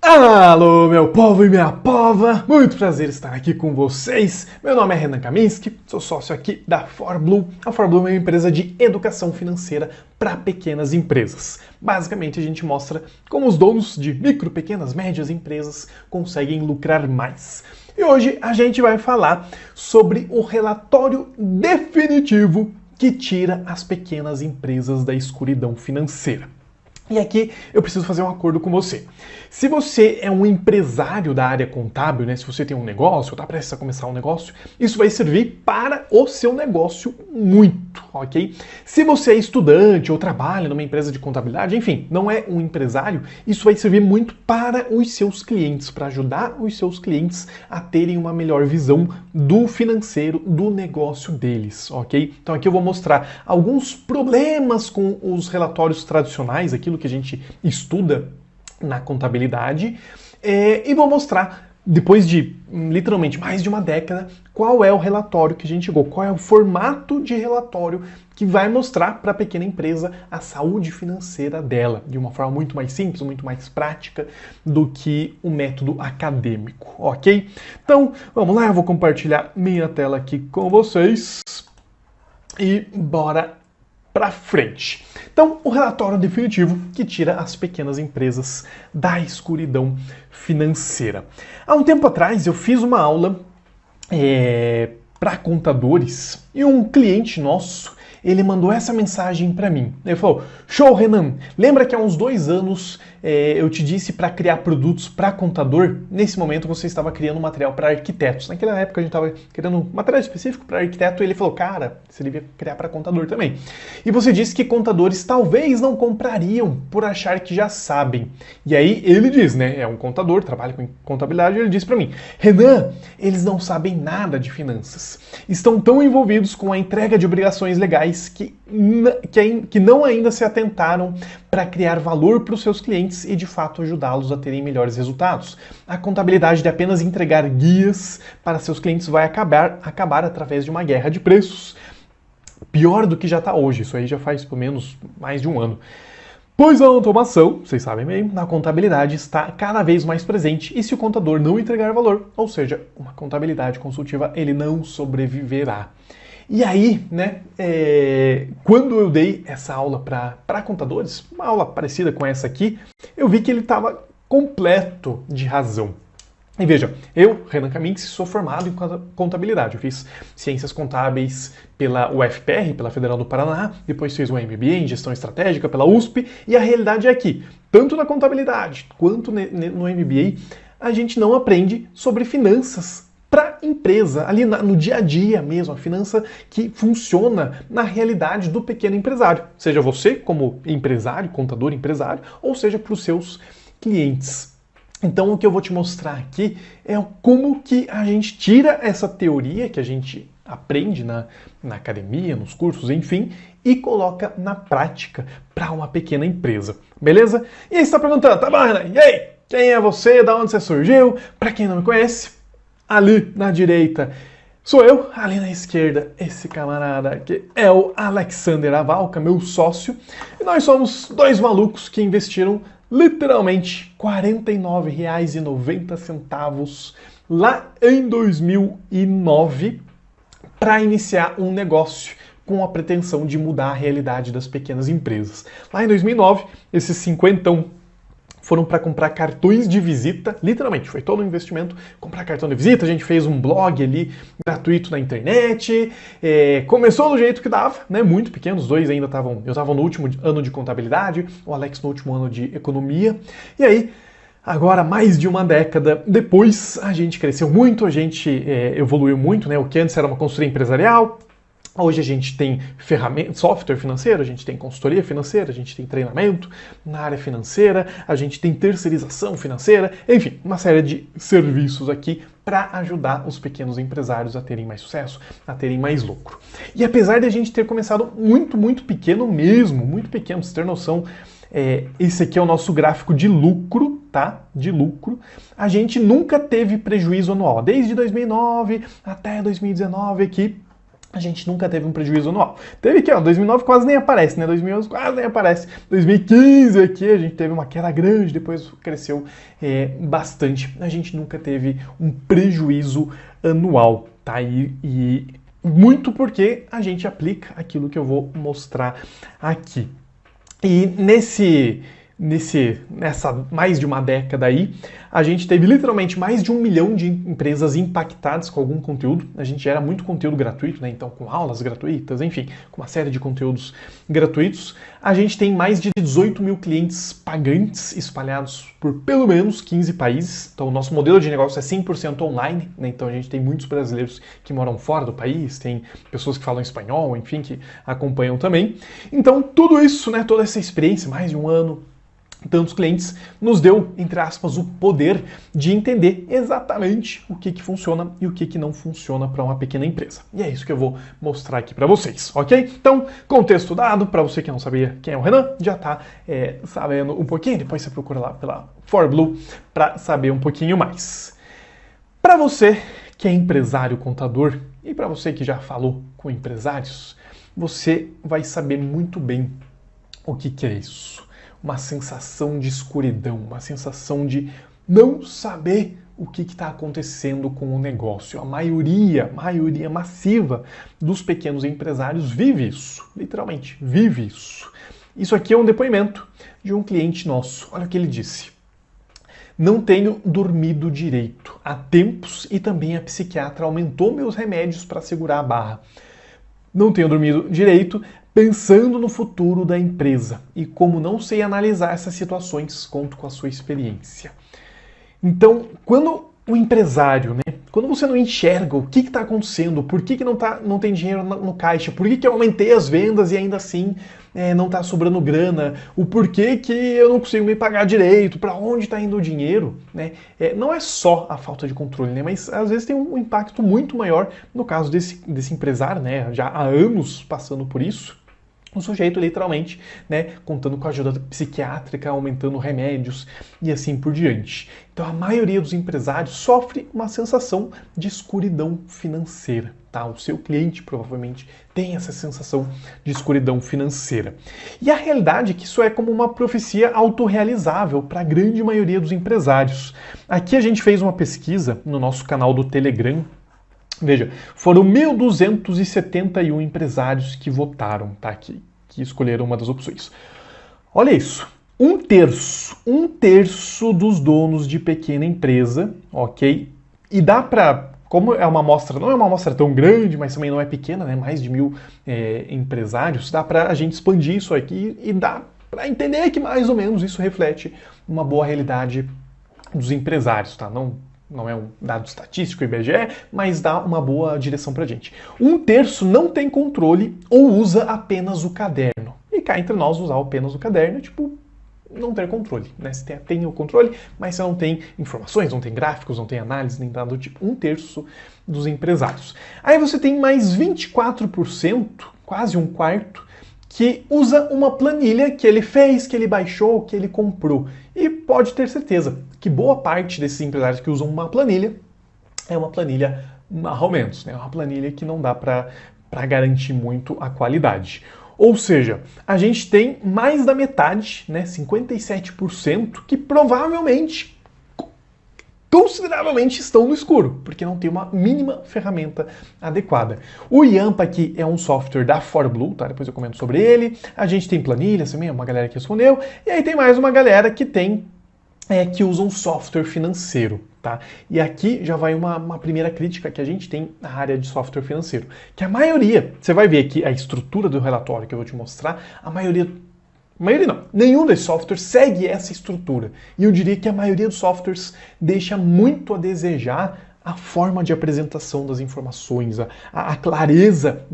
Alô, meu povo e minha pova! Muito prazer estar aqui com vocês. Meu nome é Renan Kaminski, sou sócio aqui da ForBlue. A ForBlue é uma empresa de educação financeira para pequenas empresas. Basicamente, a gente mostra como os donos de micro, pequenas, médias empresas conseguem lucrar mais. E hoje a gente vai falar sobre o relatório definitivo que tira as pequenas empresas da escuridão financeira. E aqui eu preciso fazer um acordo com você. Se você é um empresário da área contábil, né, se você tem um negócio, ou está prestes a começar um negócio, isso vai servir para o seu negócio muito, ok? Se você é estudante ou trabalha numa empresa de contabilidade, enfim, não é um empresário, isso vai servir muito para os seus clientes, para ajudar os seus clientes a terem uma melhor visão do financeiro, do negócio deles, ok? Então aqui eu vou mostrar alguns problemas com os relatórios tradicionais, aquilo que a gente estuda na contabilidade, e vou mostrar, depois de literalmente mais de uma década, qual é o relatório que a gente chegou, qual é o formato de relatório que vai mostrar para a pequena empresa a saúde financeira dela, de uma forma muito mais simples, muito mais prática do que o método acadêmico, ok? Então, vamos lá, eu vou compartilhar minha tela aqui com vocês e bora para frente. Então, o relatório definitivo que tira as pequenas empresas da escuridão financeira. Há um tempo atrás eu fiz uma aula para contadores e um cliente nosso, ele mandou essa mensagem para mim. Ele falou: show, Renan, lembra que há uns 2 anos eu te disse para criar produtos para contador? Nesse momento você estava criando material para arquitetos. Naquela época a gente estava criando material específico para arquiteto e ele falou: cara, você devia criar para contador também. E você disse que contadores talvez não comprariam por achar que já sabem. E aí ele diz, né, é um contador, trabalha com contabilidade, ele disse para mim: Renan, eles não sabem nada de finanças. Estão tão envolvidos com a entrega de obrigações legais que não ainda se atentaram para criar valor para os seus clientes e de fato ajudá-los a terem melhores resultados. A contabilidade de apenas entregar guias para seus clientes vai acabar através de uma guerra de preços. Pior do que já está hoje, isso aí já faz pelo menos mais de um ano. Pois a automação, vocês sabem bem, na contabilidade está cada vez mais presente e se o contador não entregar valor, ou seja, uma contabilidade consultiva, ele não sobreviverá. E aí, né, quando eu dei essa aula para contadores, uma aula parecida com essa aqui, eu vi que ele estava completo de razão. E veja, eu, Renan Kaminski, sou formado em contabilidade. Eu fiz Ciências Contábeis pela UFPR, pela Federal do Paraná, depois fiz um MBA em Gestão Estratégica pela USP, e a realidade é que, tanto na contabilidade quanto no MBA, a gente não aprende sobre finanças para empresa, ali no dia a dia mesmo, a finança que funciona na realidade do pequeno empresário. Seja você como empresário, contador empresário, ou seja para os seus clientes. Então o que eu vou te mostrar aqui é como que a gente tira essa teoria que a gente aprende na academia, nos cursos, enfim, e coloca na prática para uma pequena empresa, beleza? E aí você está perguntando, tá bom, Renan, e aí, quem é você, da onde você surgiu? Para quem não me conhece, ali na direita sou eu, ali na esquerda esse camarada que é o Alexander Avalca, meu sócio, e nós somos 2 malucos que investiram literalmente R$ 49,90 lá em 2009 para iniciar um negócio com a pretensão de mudar a realidade das pequenas empresas. Lá em 2009, esses 50 foram para comprar cartões de visita, literalmente, foi todo um investimento, comprar cartão de visita, a gente fez um blog ali, gratuito na internet, começou do jeito que dava, né, muito pequeno, os dois ainda estavam, eu estava no último ano de contabilidade, o Alex no último ano de economia, e aí, agora, mais de uma década depois, a gente cresceu muito, a gente evoluiu muito, né, o que antes era uma consultoria empresarial, hoje a gente tem software financeiro, a gente tem consultoria financeira, a gente tem treinamento na área financeira, a gente tem terceirização financeira, enfim, uma série de serviços aqui para ajudar os pequenos empresários a terem mais sucesso, a terem mais lucro. E apesar de a gente ter começado muito, muito pequeno mesmo, muito pequeno, pra você ter noção, esse aqui é o nosso gráfico de lucro, tá? De lucro. A gente nunca teve prejuízo anual, desde 2009 até 2019 aqui. a gente nunca teve um prejuízo anual. Teve aqui, ó, 2009 quase nem aparece, né? 2011 quase nem aparece. 2015 aqui a gente teve uma queda grande, depois cresceu bastante. A gente nunca teve um prejuízo anual, tá? E muito porque a gente aplica aquilo que eu vou mostrar aqui. E nessa mais de uma década aí, a gente teve literalmente mais de 1 milhão de empresas impactadas com algum conteúdo. A gente gera muito conteúdo gratuito, né? Então com aulas gratuitas, enfim, com uma série de conteúdos gratuitos. A gente tem mais de 18 mil clientes pagantes espalhados por pelo menos 15 países. Então o nosso modelo de negócio é 100% online, né? Então a gente tem muitos brasileiros que moram fora do país, tem pessoas que falam espanhol, enfim, que acompanham também. Então tudo isso, né, toda essa experiência, mais de um ano, tantos clientes, nos deu, entre aspas, o poder de entender exatamente o que funciona e o que não funciona para uma pequena empresa. E é isso que eu vou mostrar aqui para vocês, ok? Então, contexto dado, para você que não sabia quem é o Renan, já está sabendo um pouquinho, depois você procura lá pela ForBlue para saber um pouquinho mais. Para você que é empresário contador e para você que já falou com empresários, você vai saber muito bem o que é isso. Uma sensação de escuridão, uma sensação de não saber o que está acontecendo com o negócio. A maioria massiva dos pequenos empresários vive isso, literalmente, vive isso. Isso aqui é um depoimento de um cliente nosso. Olha o que ele disse. Não tenho dormido direito há tempos e também a psiquiatra aumentou meus remédios para segurar a barra. Não tenho dormido direito, pensando no futuro da empresa e como não sei analisar essas situações, conto com a sua experiência. Então, quando o empresário, né, quando você não enxerga o que está acontecendo, por que não tem dinheiro no caixa, por que eu aumentei as vendas e ainda assim não está sobrando grana, o porquê que eu não consigo me pagar direito, para onde está indo o dinheiro, né? Não é só a falta de controle, né, mas às vezes tem um impacto muito maior no caso desse empresário, né, já há anos passando por isso. O sujeito, literalmente, né, contando com a ajuda psiquiátrica, aumentando remédios e assim por diante. Então, a maioria dos empresários sofre uma sensação de escuridão financeira, tá? O seu cliente provavelmente tem essa sensação de escuridão financeira. E a realidade é que isso é como uma profecia autorrealizável para a grande maioria dos empresários. Aqui a gente fez uma pesquisa no nosso canal do Telegram. Veja, foram 1.271 empresários que votaram, tá? Que escolheram uma das opções. Olha isso, um terço dos donos de pequena empresa, ok? E dá para, como é uma amostra, não é uma amostra tão grande, mas também não é pequena, né? Mais de 1.000 empresários, dá para a gente expandir isso aqui e dá para entender que mais ou menos isso reflete uma boa realidade dos empresários, tá? Não é um dado estatístico, IBGE, mas dá uma boa direção pra gente. Um terço não tem controle ou usa apenas o caderno. E cá entre nós, usar apenas o caderno é tipo não ter controle, né? Você tem o controle, mas você não tem informações, não tem gráficos, não tem análise, nem nada do tipo. Um terço dos empresários. Aí você tem mais 24%, quase um quarto, que usa uma planilha que ele fez, que ele baixou, que ele comprou. E pode ter certeza que boa parte desses empresários que usam uma planilha é uma planilha mais ou menos, né? Uma planilha que não dá para garantir muito a qualidade. Ou seja, a gente tem mais da metade, né, 57%, que provavelmente, consideravelmente estão no escuro, porque não tem uma mínima ferramenta adequada. O Yampa aqui é um software da ForBlue, tá? Depois eu comento sobre ele. A gente tem planilhas também, uma galera que respondeu. E aí tem mais uma galera que que usa um software financeiro, tá? E aqui já vai uma primeira crítica que a gente tem na área de software financeiro, que a maioria, você vai ver aqui a estrutura do relatório que eu vou te mostrar, a maioria não, nenhum desses softwares segue essa estrutura. E eu diria que a maioria dos softwares deixa muito a desejar a forma de apresentação das informações, a clareza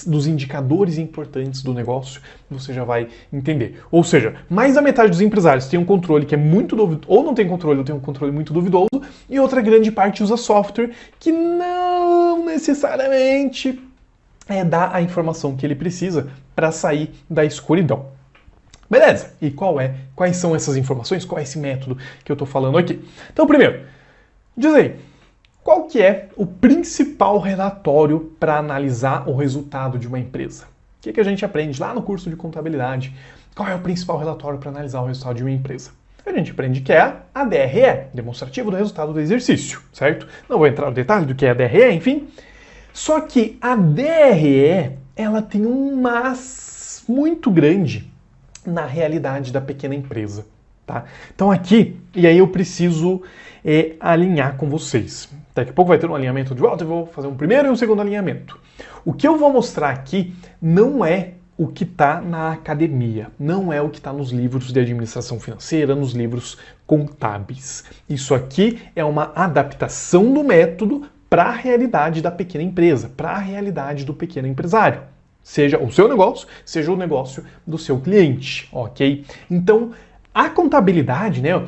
dos indicadores importantes do negócio, você já vai entender. Ou seja, mais da metade dos empresários tem um controle que é muito duvidoso, ou não tem controle, ou tem um controle muito duvidoso, e outra grande parte usa software que não necessariamente dá a informação que ele precisa para sair da escuridão. Beleza, e quais são essas informações? Qual é esse método que eu estou falando aqui? Então, primeiro, diz aí, qual que é o principal relatório para analisar o resultado de uma empresa? O que a gente aprende lá no curso de contabilidade? Qual é o principal relatório para analisar o resultado de uma empresa? A gente aprende que é a DRE, demonstrativo do resultado do exercício, certo? Não vou entrar no detalhe do que é a DRE, enfim. Só que a DRE, ela tem um mas muito grande na realidade da pequena empresa, tá? Então aqui, e aí eu preciso alinhar com vocês. Daqui a pouco vai ter um alinhamento de volta, eu vou fazer um primeiro e um segundo alinhamento. O que eu vou mostrar aqui não é o que está na academia, não é o que está nos livros de administração financeira, nos livros contábeis. Isso aqui é uma adaptação do método para a realidade da pequena empresa, para a realidade do pequeno empresário. Seja o seu negócio, seja o negócio do seu cliente, ok? Então, a contabilidade, né,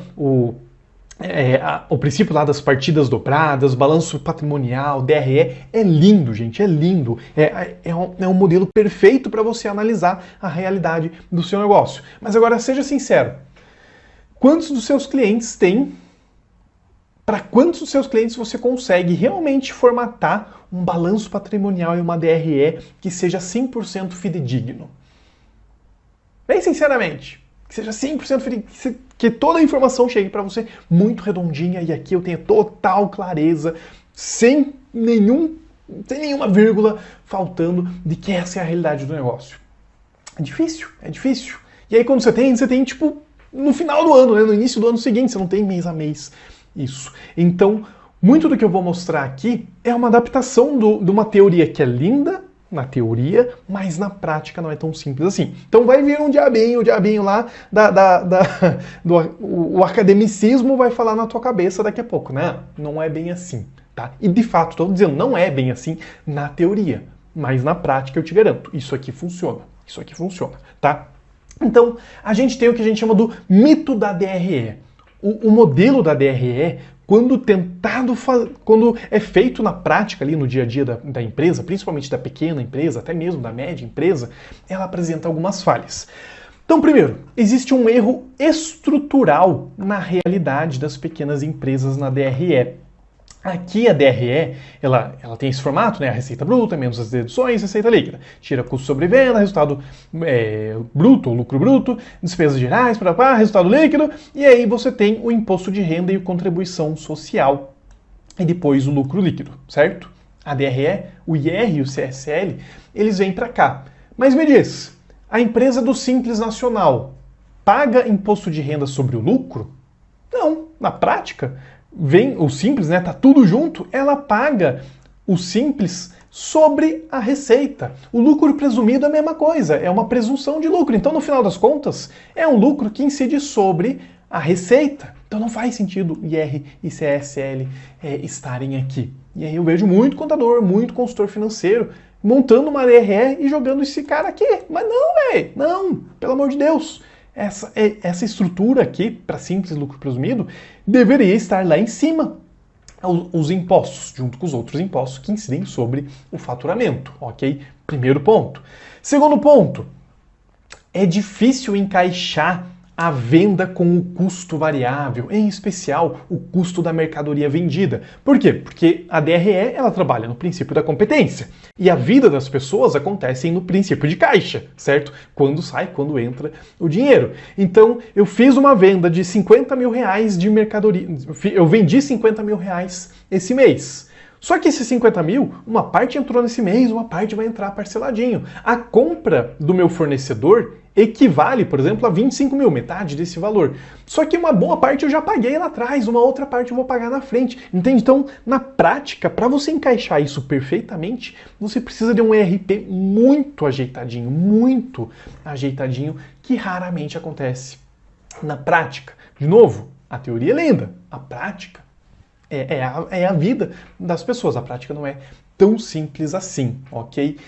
o princípio lá das partidas dobradas, balanço patrimonial, DRE, é lindo, gente, é lindo. É um modelo perfeito para você analisar a realidade do seu negócio. Mas agora, seja sincero, quantos dos seus clientes têm? Para quantos dos seus clientes você consegue realmente formatar um balanço patrimonial e uma DRE que seja 100% fidedigno? Bem sinceramente, que seja 100% fidedigno, que toda a informação chegue para você muito redondinha e aqui eu tenha total clareza, sem nenhuma vírgula faltando de que essa é a realidade do negócio. É difícil, é difícil. E aí quando você tem tipo no final do ano, né, no início do ano seguinte, você não tem mês a mês. Isso. Então, muito do que eu vou mostrar aqui é uma adaptação de uma teoria que é linda na teoria, mas na prática não é tão simples assim. Então vai vir o diabinho lá, o academicismo vai falar na tua cabeça daqui a pouco, né? Não é bem assim, tá? E de fato, estou dizendo, não é bem assim na teoria, mas na prática eu te garanto, isso aqui funciona, tá? Então, a gente tem o que a gente chama do mito da DRE. O modelo da DRE, quando é feito na prática ali no dia a dia da empresa, principalmente da pequena empresa, até mesmo da média empresa, ela apresenta algumas falhas. Então, primeiro, existe um erro estrutural na realidade das pequenas empresas na DRE. Aqui a DRE, ela tem esse formato, né? A receita bruta, menos as deduções, receita líquida. Tira custo sobre venda, resultado bruto ou lucro bruto, despesas gerais, resultado líquido, e aí você tem o imposto de renda e a contribuição social. E depois o lucro líquido, certo? A DRE, o IR e o CSL, eles vêm para cá. Mas me diz, a empresa do Simples Nacional paga imposto de renda sobre o lucro? Não, na prática vem o Simples, né? Tá tudo junto, ela paga o Simples sobre a receita. O lucro presumido é a mesma coisa, é uma presunção de lucro. Então, no final das contas, é um lucro que incide sobre a receita. Então não faz sentido IR e CSL estarem aqui. E aí eu vejo muito contador, muito consultor financeiro montando uma DRE e jogando esse cara aqui. Mas não, velho, não, pelo amor de Deus. Essa estrutura aqui, para simples lucro presumido, deveria estar lá em cima. Os impostos, junto com os outros impostos que incidem sobre o faturamento, ok? Primeiro ponto. Segundo ponto, é difícil encaixar a venda com o custo variável, em especial o custo da mercadoria vendida. Por quê? Porque a DRE ela trabalha no princípio da competência e a vida das pessoas acontece no princípio de caixa, certo? Quando sai, quando entra o dinheiro. Então, eu fiz uma venda de 50 mil reais de mercadoria, eu vendi 50 mil reais esse mês. Só que esses 50 mil, uma parte entrou nesse mês, uma parte vai entrar parceladinho. A compra do meu fornecedor equivale, por exemplo, a 25 mil, metade desse valor. Só que uma boa parte eu já paguei lá atrás, uma outra parte eu vou pagar na frente. Entende? Então, na prática, para você encaixar isso perfeitamente, você precisa de um ERP muito ajeitadinho, que raramente acontece na prática. De novo, a teoria é linda, a prática é a vida das pessoas. A prática não é tão simples assim, ok?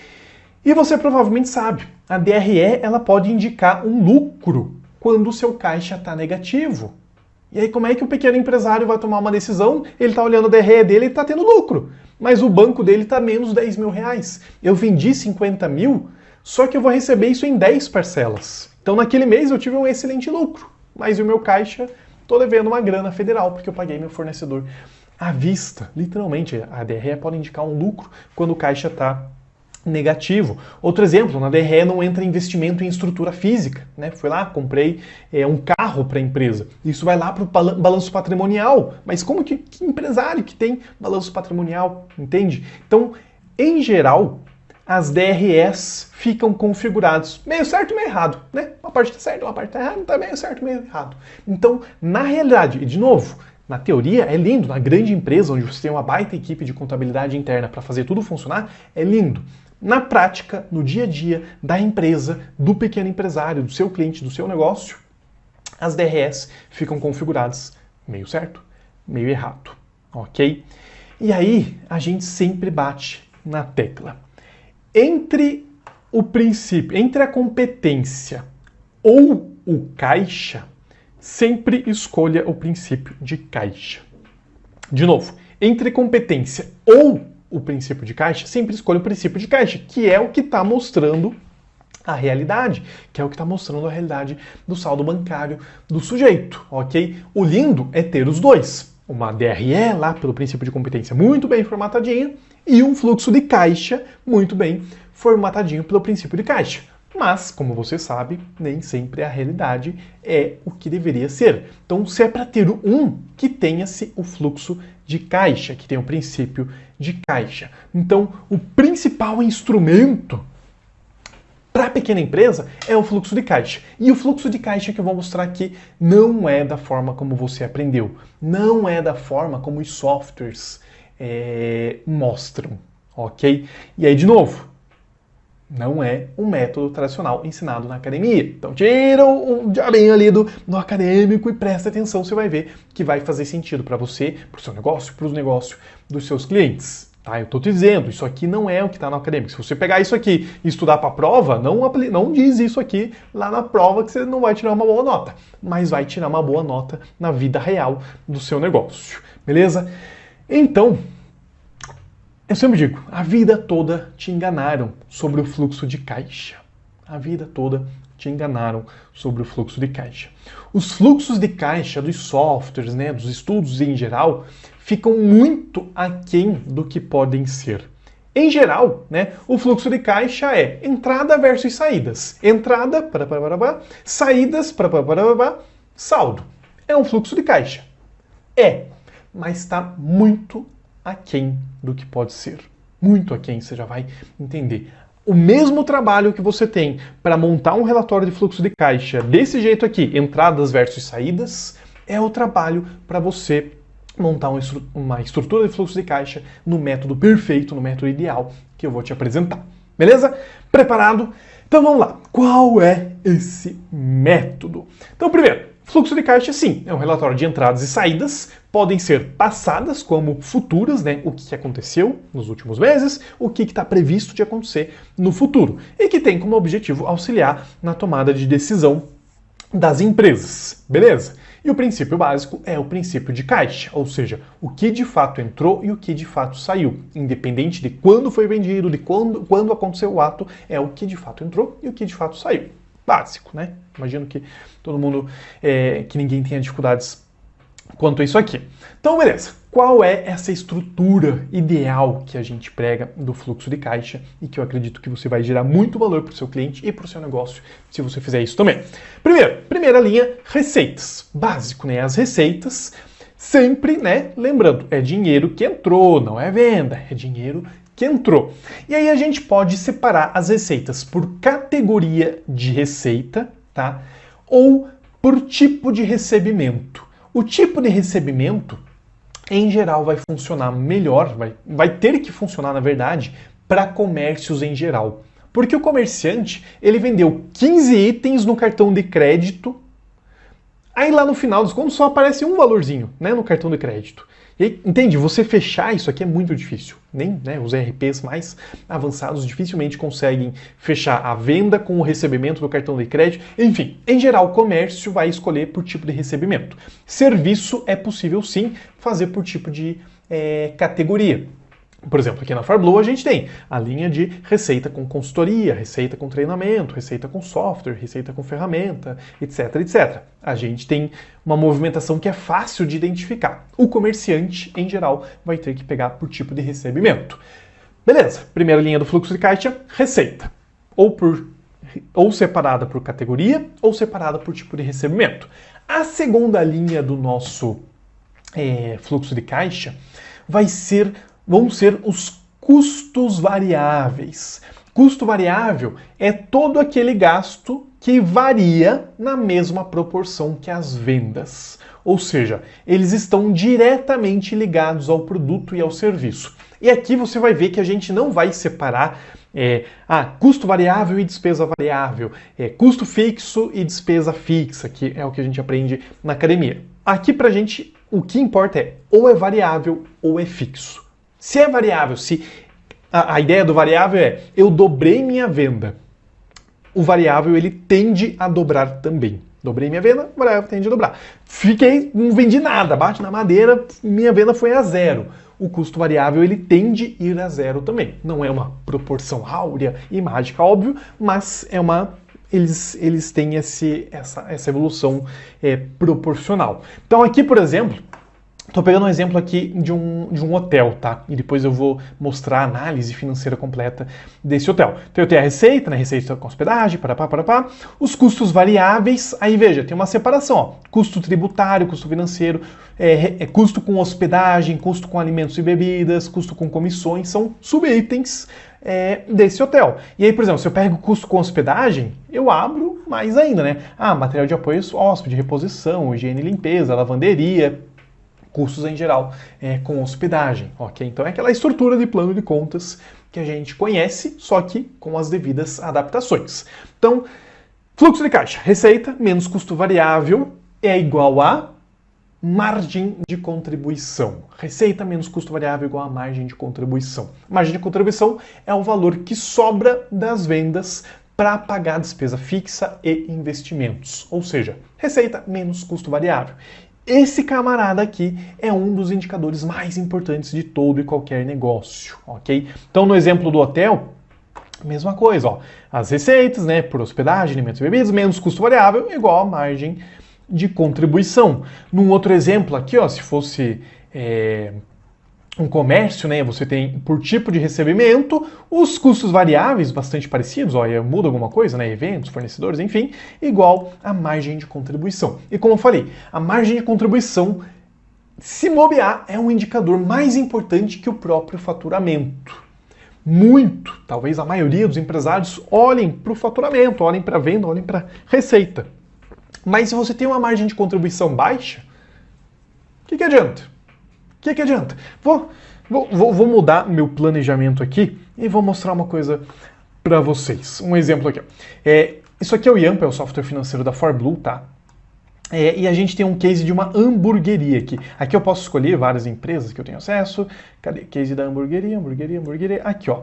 E você provavelmente sabe, a DRE ela pode indicar um lucro quando o seu caixa está negativo. E aí como é que o pequeno empresário vai tomar uma decisão? Ele está olhando a DRE dele e está tendo lucro, mas o banco dele está menos 10 mil reais. Eu vendi 50 mil, só que eu vou receber isso em 10 parcelas. Então naquele mês eu tive um excelente lucro, mas o meu caixa, estou devendo uma grana federal porque eu paguei meu fornecedor à vista, literalmente. A DRE pode indicar um lucro quando o caixa está negativo. Outro exemplo, na DRE não entra investimento em estrutura física, né? Fui lá, comprei um carro para a empresa. Isso vai lá para o balanço patrimonial. Mas como que empresário que tem balanço patrimonial, entende? Então, em geral, as DREs ficam configuradas meio certo e meio errado, né? Uma parte está certa, uma parte está errada, tá meio certo e meio errado. Então, na realidade, e de novo, na teoria é lindo, na grande empresa onde você tem uma baita equipe de contabilidade interna para fazer tudo funcionar, é lindo. Na prática, no dia a dia da empresa, do pequeno empresário, do seu cliente, do seu negócio, as DREs ficam configuradas meio certo, meio errado, ok? E aí a gente sempre bate na tecla. Entre o princípio, entre a competência ou o caixa, sempre escolha o princípio de caixa. De novo, entre competência ou o princípio de caixa, sempre escolha o princípio de caixa, que é o que está mostrando a realidade, que é o que está mostrando a realidade do saldo bancário do sujeito, ok? O lindo é ter os dois. Uma DRE lá pelo princípio de competência muito bem formatadinha e um fluxo de caixa muito bem formatadinho pelo princípio de caixa. Mas, como você sabe, nem sempre a realidade é o que deveria ser. Então, se é para ter um, que tenha-se o fluxo de caixa, que tenha o princípio de caixa. Então, o principal instrumento para a pequena empresa é o fluxo de caixa. E o fluxo de caixa que eu vou mostrar aqui não é da forma como você aprendeu. Não é da forma como os softwares mostram, ok? E aí, de novo, não é um método tradicional ensinado na academia. Então tira o diabinho ali do acadêmico e presta atenção, você vai ver que vai fazer sentido para você, para o seu negócio, para os negócios dos seus clientes. Tá? Eu estou te dizendo, isso aqui não é o que está no acadêmico. Se você pegar isso aqui e estudar para a prova, não diz isso aqui lá na prova que você não vai tirar uma boa nota, mas vai tirar uma boa nota na vida real do seu negócio. Beleza? Então, eu sempre digo, a vida toda te enganaram sobre o fluxo de caixa. A vida toda te enganaram sobre o fluxo de caixa. Os fluxos de caixa dos softwares, né, dos estudos em geral, ficam muito aquém do que podem ser. Em geral, né, o fluxo de caixa é entrada versus saídas. Entrada, saídas, saldo. É um fluxo de caixa. Mas está muito aquém do que pode ser. Muito aquém, você já vai entender. O mesmo trabalho que você tem para montar um relatório de fluxo de caixa desse jeito aqui, entradas versus saídas, é o trabalho para você montar uma estrutura de fluxo de caixa no método perfeito, no método ideal que eu vou te apresentar. Beleza? Preparado? Então vamos lá. Qual é esse método? Então, primeiro, fluxo de caixa, sim, é um relatório de entradas e saídas, podem ser passadas como futuras, né? O que aconteceu nos últimos meses, o que está previsto de acontecer no futuro, e que tem como objetivo auxiliar na tomada de decisão das empresas, beleza? E o princípio básico é o princípio de caixa, ou seja, o que de fato entrou e o que de fato saiu, independente de quando foi vendido, de quando aconteceu o ato, é o que de fato entrou e o que de fato saiu. Básico, né? Imagino que todo mundo, que ninguém tenha dificuldades quanto a isso aqui. Então, beleza. Qual é essa estrutura ideal que a gente prega do fluxo de caixa e que eu acredito que você vai gerar muito valor para o seu cliente e para o seu negócio se você fizer isso também? Primeira linha, receitas. Básico, né? As receitas, sempre, né? Lembrando, é dinheiro que entrou, não é venda, é dinheiro que entrou. E aí a gente pode separar as receitas por categoria de receita, tá? Ou por tipo de recebimento. O tipo de recebimento, em geral, vai funcionar melhor, vai ter que funcionar, na verdade, para comércios em geral. Porque o comerciante, ele vendeu 15 itens no cartão de crédito, aí lá no final dos contos só aparece um valorzinho, né, no cartão de crédito. E aí, entende? Você fechar isso aqui é muito difícil. Nem, né, os ERPs mais avançados dificilmente conseguem fechar a venda com o recebimento do cartão de crédito. Enfim, em geral, o comércio vai escolher por tipo de recebimento. Serviço é possível, sim, fazer por tipo de categoria. Por exemplo, aqui na FarBlue a gente tem a linha de receita com consultoria, receita com treinamento, receita com software, receita com ferramenta, etc, etc. A gente tem uma movimentação que é fácil de identificar. O comerciante, em geral, vai ter que pegar por tipo de recebimento. Beleza, primeira linha do fluxo de caixa, receita. Ou separada por categoria, ou separada por tipo de recebimento. A segunda linha do nosso fluxo de caixa vão ser os custos variáveis. Custo variável é todo aquele gasto que varia na mesma proporção que as vendas. Ou seja, eles estão diretamente ligados ao produto e ao serviço. E aqui você vai ver que a gente não vai separar custo variável e despesa variável, custo fixo e despesa fixa, que é o que a gente aprende na academia. Aqui pra gente, o que importa é ou é variável ou é fixo. Se é variável, se a ideia do variável é eu dobrei minha venda, o variável ele tende a dobrar também. Dobrei minha venda, o variável tende a dobrar. Não vendi nada, bate na madeira, minha venda foi a zero. O custo variável ele tende a ir a zero também. Não é uma proporção áurea e mágica, óbvio, mas eles têm essa evolução proporcional. Então aqui, por exemplo, estou pegando um exemplo aqui de um hotel, tá? E depois eu vou mostrar a análise financeira completa desse hotel. Então eu tenho a receita, né? Receita com hospedagem, parapá. Os custos variáveis, aí veja, tem uma separação, ó. Custo tributário, custo financeiro, custo com hospedagem, custo com alimentos e bebidas, custo com comissões, são subitens desse hotel. E aí, por exemplo, se eu pego o custo com hospedagem, eu abro mais ainda, né? Material de apoio hóspede, reposição, higiene e limpeza, lavanderia, custos em geral com hospedagem, ok? Então é aquela estrutura de plano de contas que a gente conhece, só que com as devidas adaptações. Então, fluxo de caixa, receita menos custo variável é igual a margem de contribuição. Receita menos custo variável igual a margem de contribuição. Margem de contribuição é o valor que sobra das vendas para pagar despesa fixa e investimentos. Ou seja, receita menos custo variável. Esse camarada aqui é um dos indicadores mais importantes de todo e qualquer negócio, ok? Então, no exemplo do hotel, mesma coisa, ó. As receitas, né, por hospedagem, alimentos e bebidas, menos custo variável, igual a margem de contribuição. Num outro exemplo aqui, ó, se fosse um comércio, né, você tem por tipo de recebimento os custos variáveis bastante parecidos, ó, muda alguma coisa, né, eventos, fornecedores, enfim, igual a margem de contribuição. E como eu falei, a margem de contribuição, se bobear, é um indicador mais importante que o próprio faturamento. Talvez a maioria dos empresários olhem para o faturamento, olhem para a venda, olhem para a receita. Mas se você tem uma margem de contribuição baixa, o que adianta? O que adianta? Vou mudar meu planejamento aqui e vou mostrar uma coisa para vocês. Um exemplo aqui. Isso aqui é o Yamp, é o software financeiro da FarBlue, tá? E a gente tem um case de uma hamburgueria aqui. Aqui eu posso escolher várias empresas que eu tenho acesso. Cadê? Case da hamburgueria. Aqui, ó.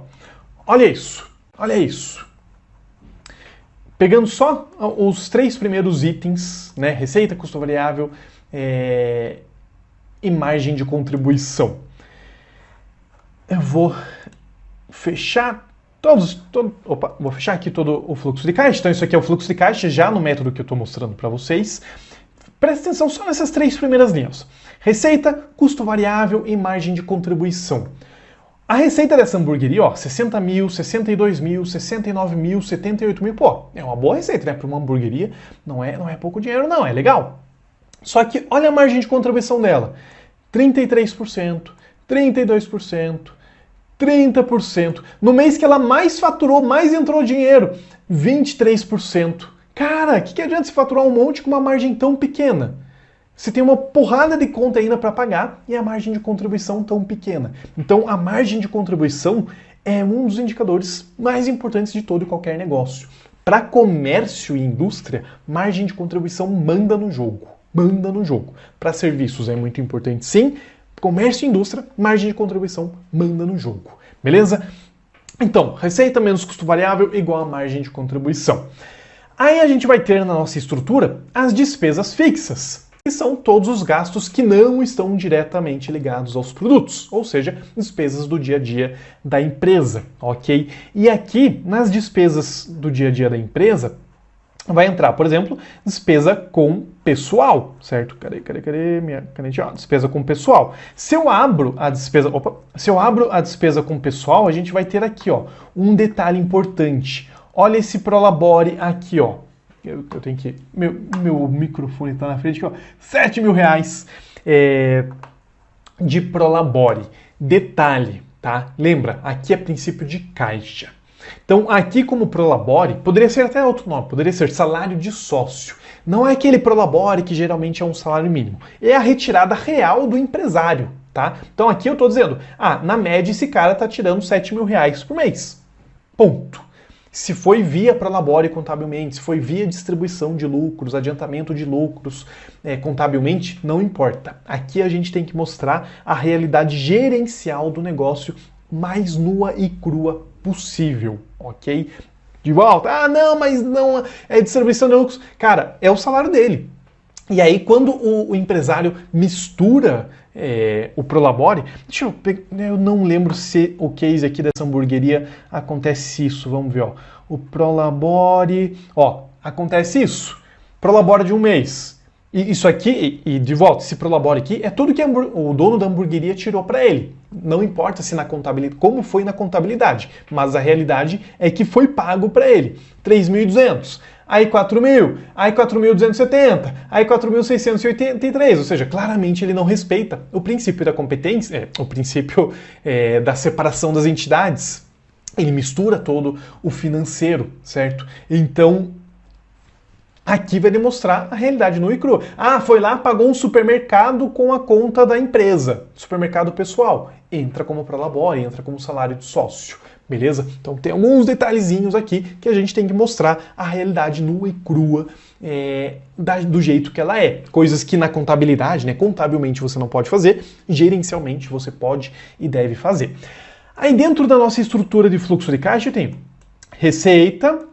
Olha isso. Pegando só os 3 primeiros itens, né? Receita, custo variável, e margem de contribuição. Eu vou fechar vou fechar aqui todo o fluxo de caixa. Então isso aqui é o fluxo de caixa já no método que eu estou mostrando para vocês. Presta atenção só nessas 3 primeiras linhas. Receita, custo variável e margem de contribuição. A receita dessa hamburgueria, ó, 60 mil, 62 mil, 69 mil, 78 mil, pô, é uma boa receita, né? Para uma hamburgueria não é pouco dinheiro não, é legal. Só que olha a margem de contribuição dela. 33%, 32%, 30%. No mês que ela mais faturou, mais entrou dinheiro, 23%. Cara, o que adianta se faturar um monte com uma margem tão pequena? Você tem uma porrada de conta ainda para pagar e a margem de contribuição tão pequena. Então, a margem de contribuição é um dos indicadores mais importantes de todo e qualquer negócio. Para comércio e indústria, margem de contribuição manda no jogo. Para serviços é muito importante, sim. Comércio e indústria, margem de contribuição manda no jogo. Beleza? Então, receita menos custo variável igual a margem de contribuição. Aí a gente vai ter na nossa estrutura as despesas fixas. que são todos os gastos que não estão diretamente ligados aos produtos, ou seja, despesas do dia a dia da empresa, ok? E aqui, nas despesas do dia a dia da empresa, vai entrar, por exemplo, despesa com pessoal, certo? Cadê minha canetinha? Despesa com pessoal. Se eu abro a despesa com pessoal, a gente vai ter aqui, ó, um detalhe importante. Olha esse Prolabore aqui, ó. Eu tenho que... Meu microfone tá na frente aqui, ó. R$7.000 de Prolabore. Detalhe, tá? Lembra, aqui é princípio de caixa. Então, aqui como Prolabore, poderia ser até outro nome, poderia ser salário de sócio. Não é aquele Prolabore que geralmente é um salário mínimo. É a retirada real do empresário, tá? Então, aqui eu tô dizendo, na média esse cara tá tirando R$7.000 por mês. Ponto. Se foi via Prolabore contabilmente, se foi via distribuição de lucros, adiantamento de lucros contabilmente, não importa. Aqui a gente tem que mostrar a realidade gerencial do negócio mais nua e crua possível, ok? De volta, não, mas não é distribuição de lucros. Cara, é o salário dele. E aí, quando o empresário mistura o Prolabore, deixa eu pegar, eu não lembro se o case aqui dessa hamburgueria acontece isso, vamos ver, ó. O Prolabore, ó, acontece isso. Prolabore de um mês. E isso aqui, e de volta, esse Prolabore aqui, é tudo que o dono da hamburgueria tirou para ele. Não importa se na contabilidade, como foi na contabilidade, mas a realidade é que foi pago para ele. 3.200, aí 4.000, aí 4.270, aí 4.683, ou seja, claramente ele não respeita o princípio da competência, o princípio da separação das entidades. Ele mistura todo o financeiro, certo? Então, aqui vai demonstrar a realidade nua e crua. Foi lá, pagou um supermercado com a conta da empresa. Supermercado pessoal. Entra como Prolabore, entra como salário de sócio. Beleza? Então tem alguns detalhezinhos aqui que a gente tem que mostrar a realidade nua e crua do jeito que ela é. Coisas que na contabilidade, né, contabilmente você não pode fazer, gerencialmente você pode e deve fazer. Aí dentro da nossa estrutura de fluxo de caixa eu tenho receita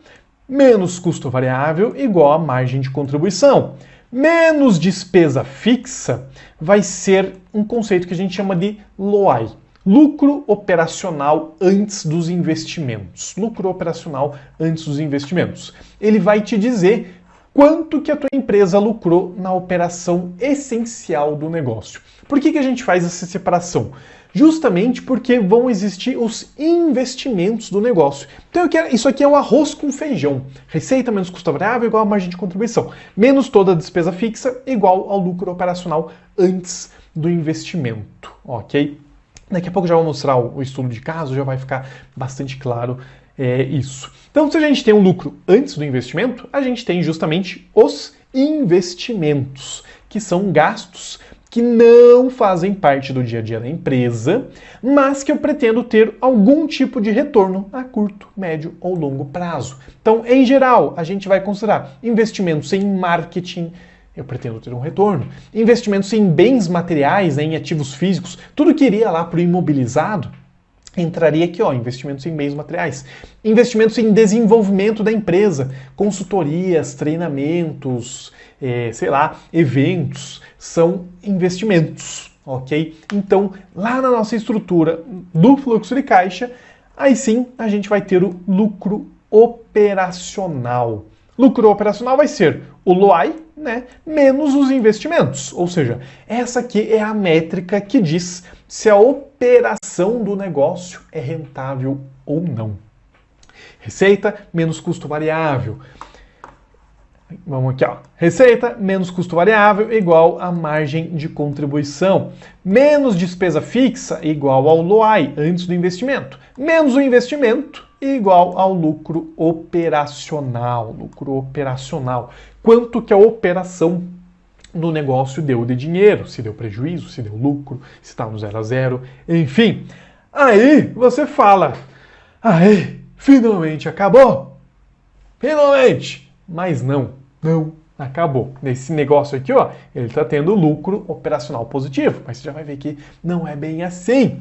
menos custo variável igual a margem de contribuição. Menos despesa fixa vai ser um conceito que a gente chama de LOI. Lucro operacional antes dos investimentos. Lucro operacional antes dos investimentos. Ele vai te dizer quanto que a tua empresa lucrou na operação essencial do negócio. Por que a gente faz essa separação? Justamente porque vão existir os investimentos do negócio. Então isso aqui é o arroz com feijão. Receita menos custo variável igual a margem de contribuição. Menos toda a despesa fixa igual ao lucro operacional antes do investimento. Ok? Daqui a pouco já vou mostrar o estudo de caso, já vai ficar bastante claro isso. Então, se a gente tem um lucro antes do investimento, a gente tem justamente os investimentos, que são gastos que não fazem parte do dia a dia da empresa, mas que eu pretendo ter algum tipo de retorno a curto, médio ou longo prazo. Então, em geral, a gente vai considerar investimentos em marketing, eu pretendo ter um retorno, investimentos em bens materiais, em ativos físicos, tudo que iria lá para o imobilizado, entraria aqui, ó, investimentos em bens materiais. Investimentos em desenvolvimento da empresa, consultorias, treinamentos, eventos, são investimentos, ok? Então, lá na nossa estrutura do fluxo de caixa, aí sim a gente vai ter o lucro operacional. Lucro operacional vai ser o LOI, né, menos os investimentos. Ou seja, essa aqui é a métrica que diz se a operação do negócio é rentável ou não. Receita menos custo variável. Vamos aqui, ó. Receita menos custo variável igual a margem de contribuição. Menos despesa fixa igual ao LOI, antes do investimento. Menos o investimento igual ao lucro operacional. Lucro operacional. Quanto que a operação no negócio deu de dinheiro? Se deu prejuízo, se deu lucro, se está no 0 a 0, enfim. Aí você fala, finalmente acabou? Finalmente! Mas não acabou. Nesse negócio aqui, ó, ele está tendo lucro operacional positivo, mas você já vai ver que não é bem assim.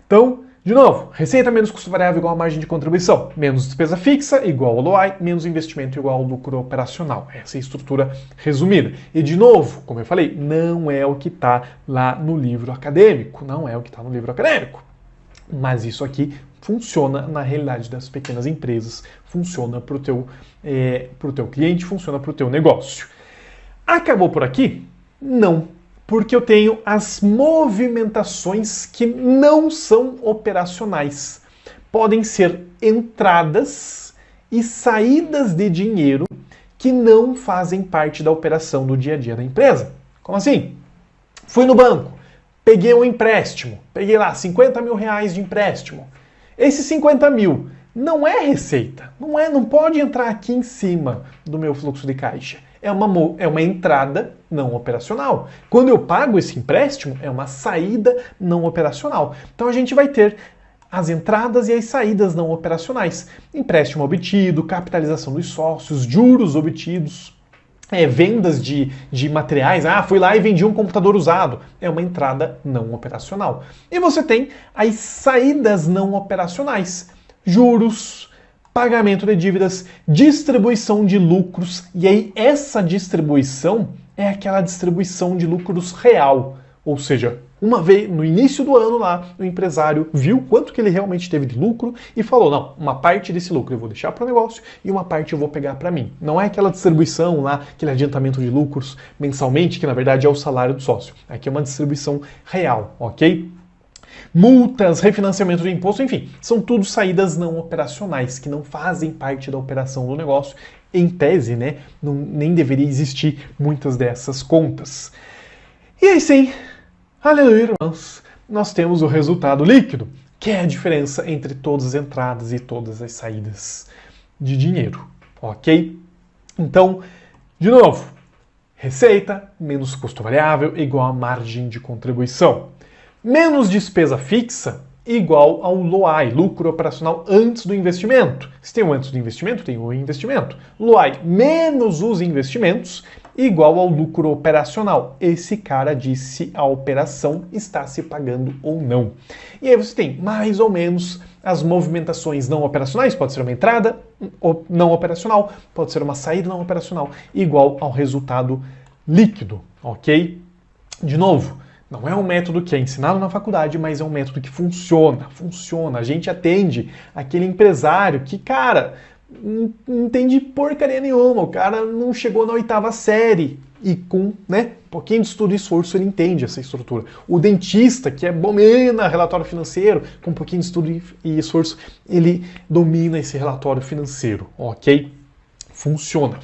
Então, De novo, receita menos custo variável igual a margem de contribuição, menos despesa fixa igual ao LOI, menos investimento igual ao lucro operacional. Essa é a estrutura resumida. E de novo, como eu falei, não é o que está lá no livro acadêmico, não é o que está no livro acadêmico. Mas isso aqui funciona na realidade das pequenas empresas, funciona para o teu cliente, funciona para o teu negócio. Acabou por aqui? Não, porque eu tenho as movimentações que não são operacionais. Podem ser entradas e saídas de dinheiro que não fazem parte da operação do dia a dia da empresa. Como assim? Fui no banco, peguei um empréstimo, peguei lá 50 mil reais de empréstimo. Esses 50 mil não é receita, não pode entrar aqui em cima do meu fluxo de caixa. É uma entrada não operacional. Quando eu pago esse empréstimo, é uma saída não operacional. Então a gente vai ter as entradas e as saídas não operacionais. Empréstimo obtido, capitalização dos sócios, juros obtidos, vendas de materiais. Fui lá e vendi um computador usado. É uma entrada não operacional. E você tem as saídas não operacionais. Juros, pagamento de dívidas, distribuição de lucros. E aí essa distribuição é aquela distribuição de lucros real. Ou seja, uma vez no início do ano lá, o empresário viu quanto que ele realmente teve de lucro e falou, não, uma parte desse lucro eu vou deixar para o negócio e uma parte eu vou pegar para mim. Não é aquela distribuição lá, aquele adiantamento de lucros mensalmente, que na verdade é o salário do sócio. Aqui é uma distribuição real, ok? Multas, refinanciamento de imposto, enfim, são tudo saídas não operacionais, que não fazem parte da operação do negócio. Em tese, né, nem deveria existir muitas dessas contas. E aí sim, aleluia, irmãos, nós temos o resultado líquido, que é a diferença entre todas as entradas e todas as saídas de dinheiro, ok? Então, de novo, receita menos custo variável igual a margem de contribuição. Menos despesa fixa igual ao LOI, lucro operacional antes do investimento. Se tem o antes do investimento, tem o investimento. LOI menos os investimentos igual ao lucro operacional. Esse cara diz se a operação está se pagando ou não. E aí você tem mais ou menos as movimentações não operacionais, pode ser uma entrada não operacional, pode ser uma saída não operacional, igual ao resultado líquido, ok? De novo, não é um método que é ensinado na faculdade, mas é um método que funciona. A gente atende aquele empresário que, cara, não entende porcaria nenhuma. O cara não chegou na 8ª série e com, um pouquinho de estudo e esforço ele entende essa estrutura. O dentista, que domina relatório financeiro, com um pouquinho de estudo e esforço, ele domina esse relatório financeiro, ok? Funciona.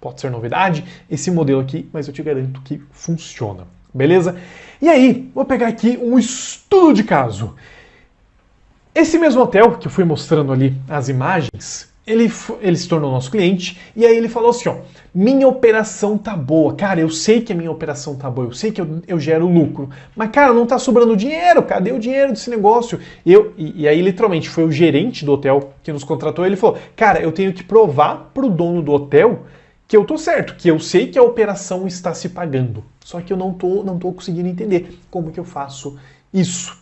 Pode ser novidade esse modelo aqui, mas eu te garanto que funciona. Beleza? E aí, vou pegar aqui um estudo de caso. Esse mesmo hotel que eu fui mostrando ali as imagens, ele se tornou nosso cliente e aí ele falou assim, minha operação tá boa, cara, eu sei que a minha operação tá boa, eu sei que eu gero lucro, mas cara, não tá sobrando dinheiro, cadê o dinheiro desse negócio? E aí literalmente foi o gerente do hotel que nos contratou, ele falou, cara, eu tenho que provar pro dono do hotel que eu tô certo, que eu sei que a operação está se pagando, só que eu não tô conseguindo entender como que eu faço isso.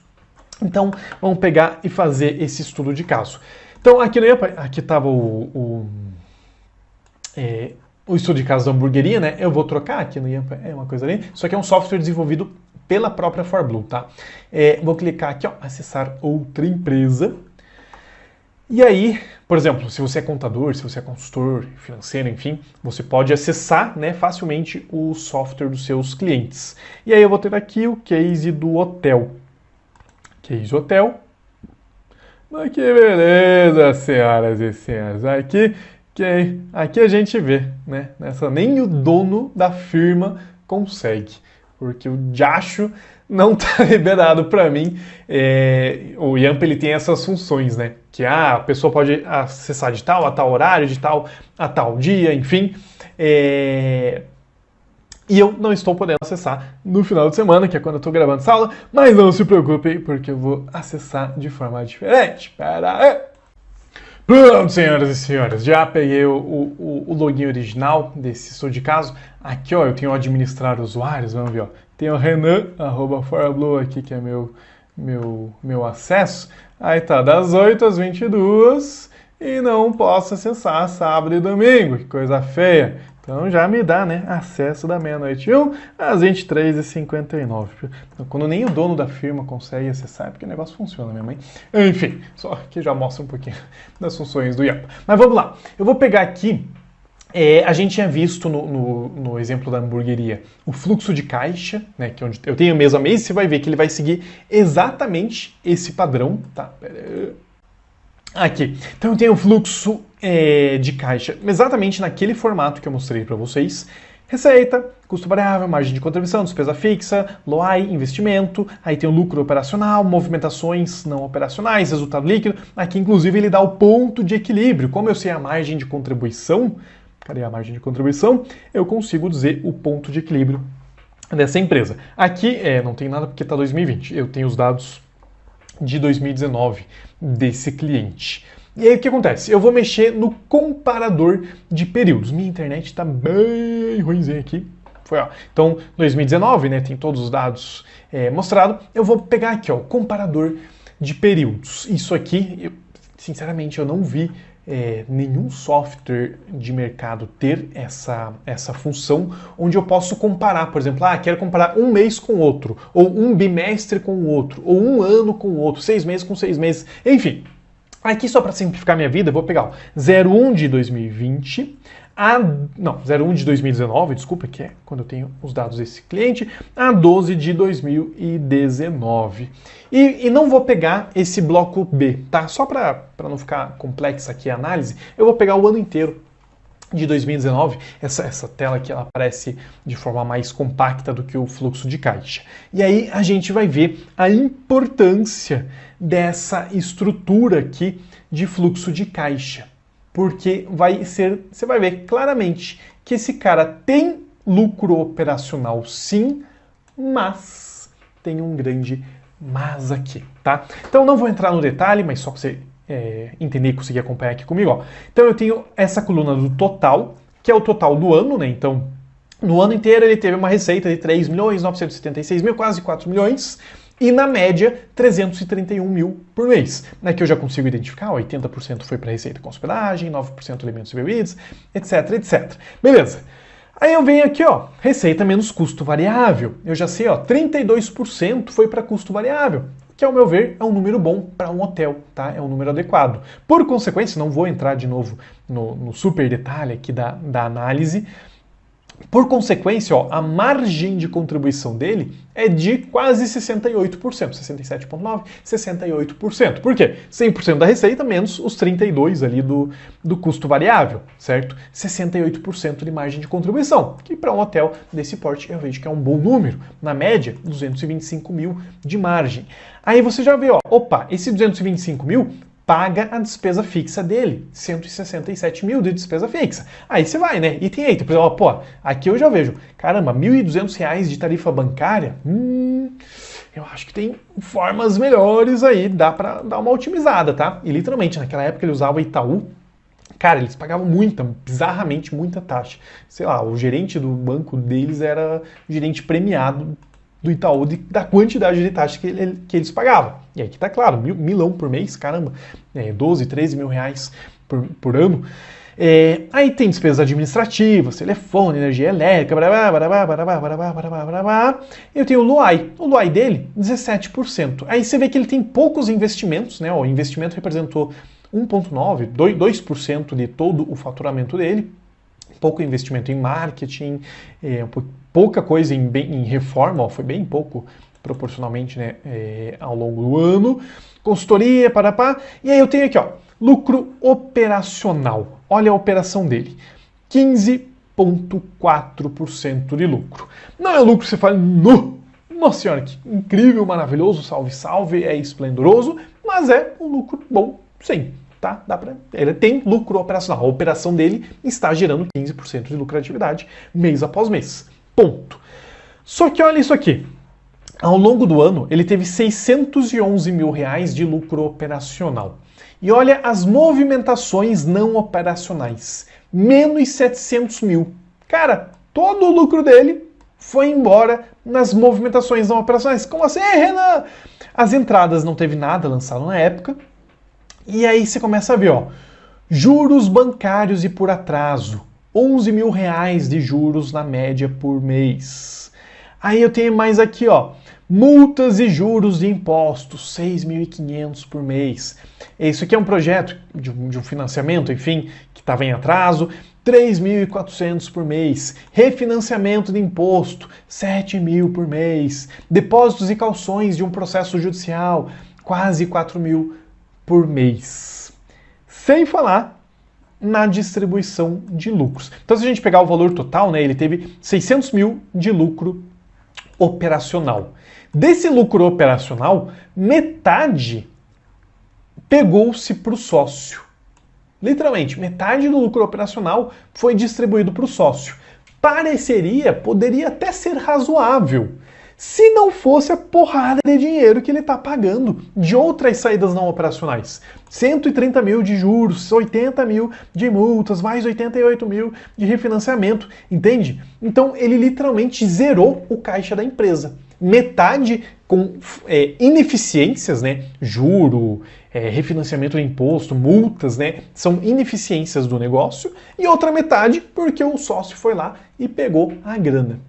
Então, vamos pegar e fazer esse estudo de caso. Então, aqui estava o estudo de caso da hamburgueria, né? Eu vou trocar aqui no Yampa, é uma coisa ali. Isso aqui é um software desenvolvido pela própria ForBlue, tá? Vou clicar aqui, acessar outra empresa. E aí, por exemplo, se você é contador, se você é consultor financeiro, enfim, você pode acessar, facilmente o software dos seus clientes. E aí eu vou ter aqui o case do hotel. Case hotel. Mas que beleza, senhoras e senhores. Aqui a gente vê, nem o dono da firma consegue, porque o Diacho não está liberado para mim. O Yamp ele tem essas funções, que a pessoa pode acessar de tal a tal horário, de tal a tal dia, enfim. E eu não estou podendo acessar no final de semana, que é quando eu estou gravando essa aula, mas não se preocupem, porque eu vou acessar de forma diferente. Pronto, senhoras e senhores, já peguei o login original desse estudo de caso. Aqui, eu tenho administrar usuários, vamos ver, Tem o Renan, @ForBlue aqui, que é meu meu acesso. Aí tá, das 8 às 22 e não posso acessar sábado e domingo, que coisa feia. Então já me dá, né, acesso da meia-noite 1 às 23h59. Quando nem o dono da firma consegue acessar, é porque o negócio funciona, minha mãe. Enfim, só que já mostra um pouquinho das funções do IAPA. Mas vamos lá, eu vou pegar aqui, a gente tinha visto no exemplo da hamburgueria o fluxo de caixa, né, que é onde eu tenho mês a mês, você vai ver que ele vai seguir exatamente esse padrão, tá? Aqui. Então eu tenho o fluxo de caixa exatamente naquele formato que eu mostrei para vocês. Receita, custo variável, margem de contribuição, despesa fixa, LOAI, investimento, aí tem o lucro operacional, movimentações não operacionais, resultado líquido. Aqui, inclusive, ele dá o ponto de equilíbrio. Como eu sei a margem de contribuição, cadê a margem de contribuição? Eu consigo dizer o ponto de equilíbrio dessa empresa. Aqui não tem nada porque está 2020. Eu tenho os dados de 2019 desse cliente. E aí o que acontece? Eu vou mexer no comparador de períodos. Minha internet está bem ruimzinha aqui. Foi, ó. Então, 2019, né, tem todos os dados mostrados. Eu vou pegar aqui, ó, o comparador de períodos. Isso aqui, sinceramente, eu não vi nenhum software de mercado ter essa função onde eu posso comparar, por exemplo, quero comparar um mês com o outro, ou um bimestre com o outro, ou um ano com o outro, 6 meses com 6 meses, enfim. Aqui, só para simplificar minha vida, eu vou pegar o 01 de 2020, 01 de 2019, desculpa, que é quando eu tenho os dados desse cliente, a 12 de 2019. E não vou pegar esse bloco B, tá? Só para não ficar complexa aqui a análise, eu vou pegar o ano inteiro de 2019, essa tela aqui ela aparece de forma mais compacta do que o fluxo de caixa. E aí a gente vai ver a importância dessa estrutura aqui de fluxo de caixa. Porque você vai ver claramente que esse cara tem lucro operacional sim, mas tem um grande mas aqui, tá? Então não vou entrar no detalhe, mas só para você entender e conseguir acompanhar aqui comigo, ó. Então eu tenho essa coluna do total, que é o total do ano, né? Então, no ano inteiro ele teve uma receita de 3.976.000, quase 4 milhões, e na média 331 mil por mês. Aqui eu já consigo identificar, 80% foi para receita com hospedagem, 9% alimentos e bebidas, etc, etc. Beleza. Aí eu venho aqui, ó, receita menos custo variável. Eu já sei, ó, 32% foi para custo variável, que ao meu ver é um número bom para um hotel, tá? É um número adequado. Por consequência, não vou entrar de novo no super detalhe aqui da análise. Por consequência, ó, a margem de contribuição dele é de quase 68%, 67,9%, 68%. Por quê? 100% da receita menos os 32% ali do custo variável, certo? 68% de margem de contribuição, que para um hotel desse porte eu vejo que é um bom número. Na média, 225 mil de margem. Aí você já vê, ó, opa, esse 225 mil paga a despesa fixa dele, 167 mil de despesa fixa. Aí você vai, né? Item 8, por exemplo, pô, aqui eu já vejo, caramba, R$1.200 de tarifa bancária, eu acho que tem formas melhores aí, dá pra dar uma otimizada, tá? E literalmente, naquela época ele usava Itaú, cara, eles pagavam bizarramente muita taxa. Sei lá, o gerente do banco deles era o gerente premiado do Itaú da quantidade de taxa que eles pagavam. E aí que tá claro, milão por mês, caramba, 12, 13 mil reais por ano. Aí tem despesas administrativas, telefone, energia elétrica, eu tenho o LOAI. O LOAI dele, 17%. Aí você vê que ele tem poucos investimentos, né? O investimento representou 1,9%, 2% de todo o faturamento dele. Pouco investimento em marketing, pouca coisa em reforma, ó, foi bem pouco proporcionalmente, né, ao longo do ano. Consultoria, e aí eu tenho aqui, ó, lucro operacional. Olha a operação dele, 15,4% de lucro. Não é lucro que você fala, nossa senhora, que incrível, maravilhoso, salve, salve, é esplendoroso, mas é um lucro bom, sim. Tá? Ele tem lucro operacional. A operação dele está gerando 15% de lucratividade mês após mês. Ponto. Só que olha isso aqui. Ao longo do ano, ele teve 611 mil reais de lucro operacional. E olha as movimentações não operacionais. Menos 700 mil. Cara, todo o lucro dele foi embora nas movimentações não operacionais. Como assim, Renan? As entradas não teve nada lançado na época. E aí você começa a ver, ó, juros bancários e por atraso. 11 mil reais de juros na média por mês. Aí eu tenho mais aqui, ó, multas e juros de impostos, 6.500 por mês. Isso aqui é um projeto de um financiamento, enfim, que estava em atraso, 3.400 por mês. Refinanciamento de imposto, 7.000 por mês. Depósitos e calções de um processo judicial, quase 4.000 por mês. Sem falar na distribuição de lucros. Então, se a gente pegar o valor total, né, ele teve 600 mil de lucro operacional. Desse lucro operacional, metade pegou-se para o sócio. Literalmente, metade do lucro operacional foi distribuído para o sócio. Poderia até ser razoável, se não fosse a porrada de dinheiro que ele está pagando de outras saídas não operacionais. 130 mil de juros, 80 mil de multas, mais 88 mil de refinanciamento, entende? Então ele literalmente zerou o caixa da empresa. Metade com ineficiências, né? Juro, refinanciamento de imposto, multas, né? São ineficiências do negócio. E outra metade porque o sócio foi lá e pegou a grana.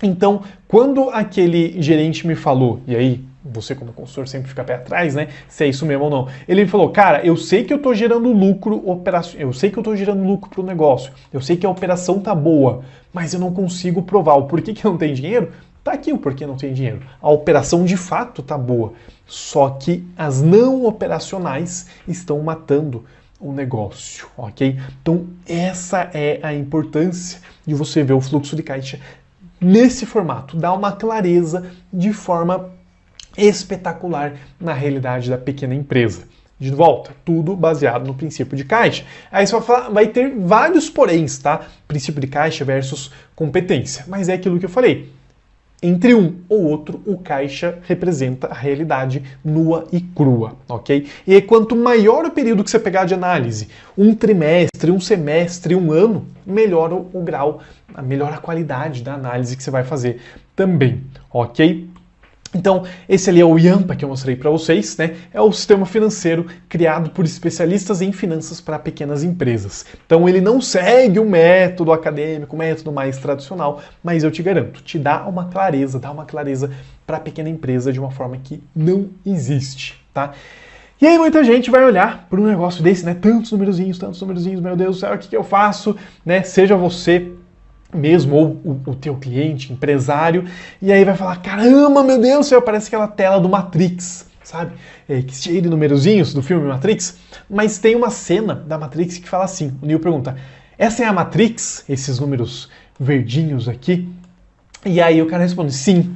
Então, quando aquele gerente me falou, e aí você como consultor sempre fica pé atrás, né? Se é isso mesmo ou não. Ele me falou, cara, eu sei que eu tô gerando lucro operacional, eu sei que eu tô gerando lucro pro negócio, eu sei que a operação tá boa, mas eu não consigo provar o porquê que não tem dinheiro. Tá aqui o porquê não tem dinheiro. A operação de fato tá boa, só que as não operacionais estão matando o negócio, ok? Então essa é a importância de você ver o fluxo de caixa nesse formato, dá uma clareza de forma espetacular na realidade da pequena empresa. De volta, tudo baseado no princípio de caixa. Aí você vai falar, vai ter vários poréns, tá? Princípio de caixa versus competência. Mas é aquilo que eu falei. Entre um ou outro, o caixa representa a realidade nua e crua, ok? E aí, quanto maior o período que você pegar de análise, um trimestre, um semestre, um ano, melhor o grau, melhor a qualidade da análise que você vai fazer também, ok? Então, esse ali é o IAMPA que eu mostrei para vocês, né? É o sistema financeiro criado por especialistas em finanças para pequenas empresas. Então, ele não segue um método acadêmico, um método mais tradicional, mas eu te garanto, te dá uma clareza para a pequena empresa de uma forma que não existe, tá? E aí muita gente vai olhar para um negócio desse, né? Tantos numerozinhos, meu Deus do céu, o que eu faço? Né? Seja você mesmo, ou o teu cliente, empresário, e aí vai falar, caramba, meu Deus do céu, parece aquela tela do Matrix, sabe? Que cheia de numerozinhos do filme Matrix, mas tem uma cena da Matrix que fala assim, o Neo pergunta, essa é a Matrix? Esses números verdinhos aqui? E aí o cara responde, sim.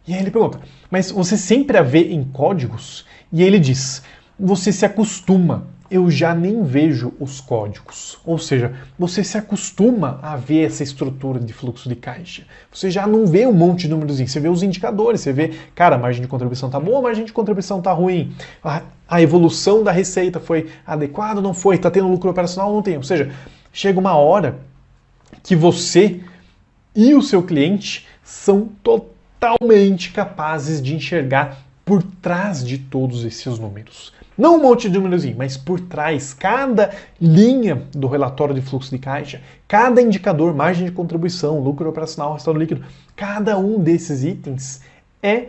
E aí ele pergunta, mas você sempre a vê em códigos? E ele diz, você se acostuma, eu já nem vejo os códigos. Ou seja, você se acostuma a ver essa estrutura de fluxo de caixa. Você já não vê um monte de númerozinhos, você vê os indicadores, você vê, cara, a margem de contribuição tá boa, a margem de contribuição tá ruim. A evolução da receita foi adequada ou não foi? Tá tendo lucro operacional ou não tem? Ou seja, chega uma hora que você e o seu cliente são totalmente capazes de enxergar por trás de todos esses números. Não um monte de númerozinho, mas por trás, cada linha do relatório de fluxo de caixa, cada indicador, margem de contribuição, lucro operacional, resultado líquido, cada um desses itens é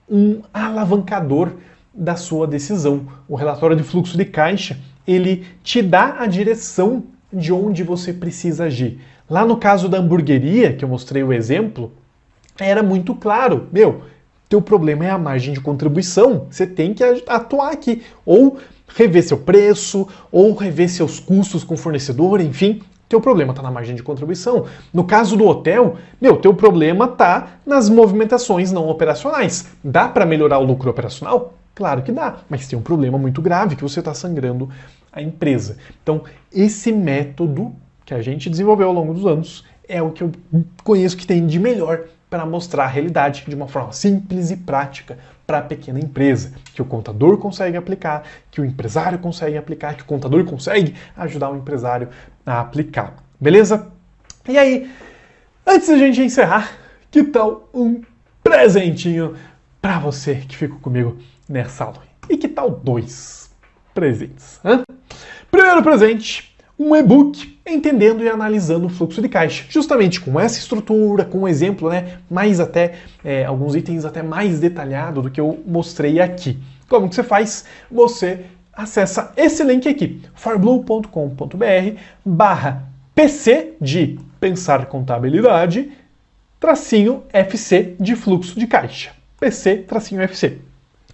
um alavancador da sua decisão. O relatório de fluxo de caixa, ele te dá a direção de onde você precisa agir. Lá no caso da hamburgueria, que eu mostrei o exemplo, era muito claro, teu problema é a margem de contribuição, você tem que atuar aqui, ou rever seu preço, ou rever seus custos com o fornecedor, enfim, teu problema está na margem de contribuição. No caso do hotel, teu problema está nas movimentações não operacionais. Dá para melhorar o lucro operacional? Claro que dá, mas tem um problema muito grave que você está sangrando a empresa. Então, esse método que a gente desenvolveu ao longo dos anos é o que eu conheço que tem de melhor para mostrar a realidade de uma forma simples e prática para a pequena empresa, que o contador consegue aplicar, que o empresário consegue aplicar, que o contador consegue ajudar o empresário a aplicar. Beleza? E aí, antes da gente encerrar, que tal um presentinho para você que ficou comigo nessa aula? E que tal 2 presentes? Primeiro presente, um e-book entendendo e analisando o fluxo de caixa, justamente com essa estrutura, com um exemplo, né, mais até, alguns itens até mais detalhado do que eu mostrei aqui. Como que você faz? Você acessa esse link aqui, forblue.com.br/PC de pensar contabilidade, -FC de fluxo de caixa. PC-FC.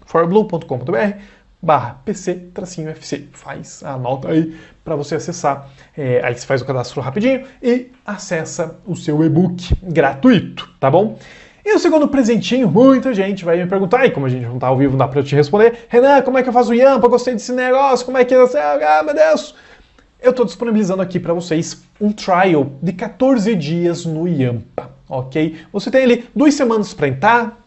forblue.com.br/PC-FC. Anota aí para você acessar. Aí você faz o cadastro rapidinho e acessa o seu e-book gratuito, tá bom? E o segundo presentinho, muita gente vai me perguntar, e como a gente não tá ao vivo, não dá para eu te responder, Renan, como é que eu faço o Yampa? Gostei desse negócio, como é que... Ah, meu Deus! Eu estou disponibilizando aqui para vocês um trial de 14 dias no Yampa, ok? Você tem ali 2 semanas para entrar,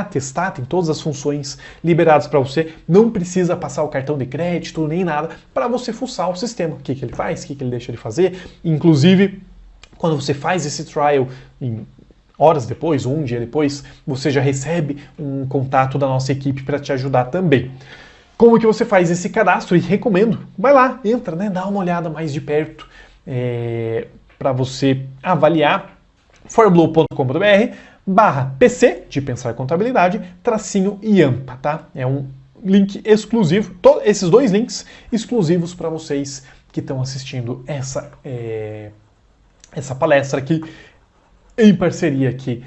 testar, tem todas as funções liberadas para você, não precisa passar o cartão de crédito nem nada para você fuçar o sistema, o que ele faz, o que ele deixa de fazer. Inclusive, quando você faz esse trial em horas depois, ou um dia depois, você já recebe um contato da nossa equipe para te ajudar também. Como que você faz esse cadastro? E recomendo, vai lá, entra, né, dá uma olhada mais de perto para você avaliar forblue.com.br/PC de pensar contabilidade _Yampa, tá? É um link exclusivo, esses 2 links exclusivos para vocês que estão assistindo essa palestra aqui em parceria aqui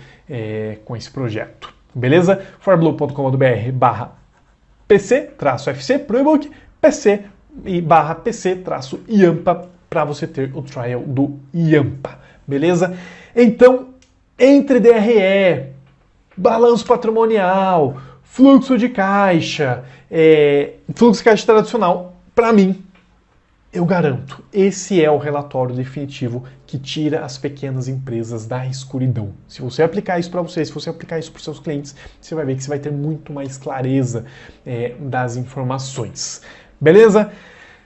com esse projeto, beleza? forblue.com.br/PC-FC pro e-book, PC e /PC-Yampa para você ter o trial do Yampa, beleza? Então, entre DRE, balanço patrimonial, fluxo de caixa tradicional, para mim, eu garanto, esse é o relatório definitivo que tira as pequenas empresas da escuridão. Se você aplicar isso para você, se você aplicar isso para os seus clientes, você vai ver que você vai ter muito mais clareza das informações. Beleza?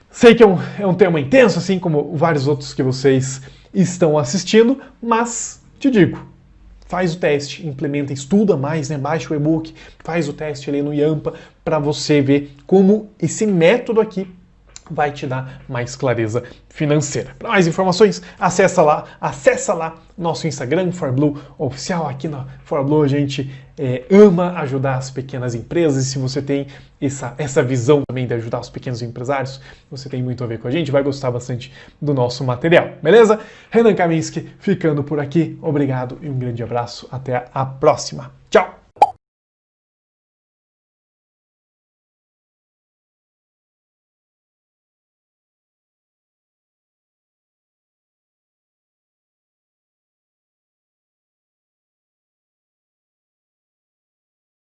Sei que é um tema intenso, assim como vários outros que vocês estão assistindo, mas te digo, faz o teste, implementa, estuda mais, né? Baixa o e-book, faz o teste ali no Yampa para você ver como esse método aqui vai te dar mais clareza financeira. Para mais informações, acessa lá nosso Instagram, ForBlue Oficial. Aqui na ForBlue a gente ama ajudar as pequenas empresas, e se você tem essa visão também de ajudar os pequenos empresários, você tem muito a ver com a gente, vai gostar bastante do nosso material, beleza? Renan Kaminski ficando por aqui, obrigado e um grande abraço, até a próxima. Tchau!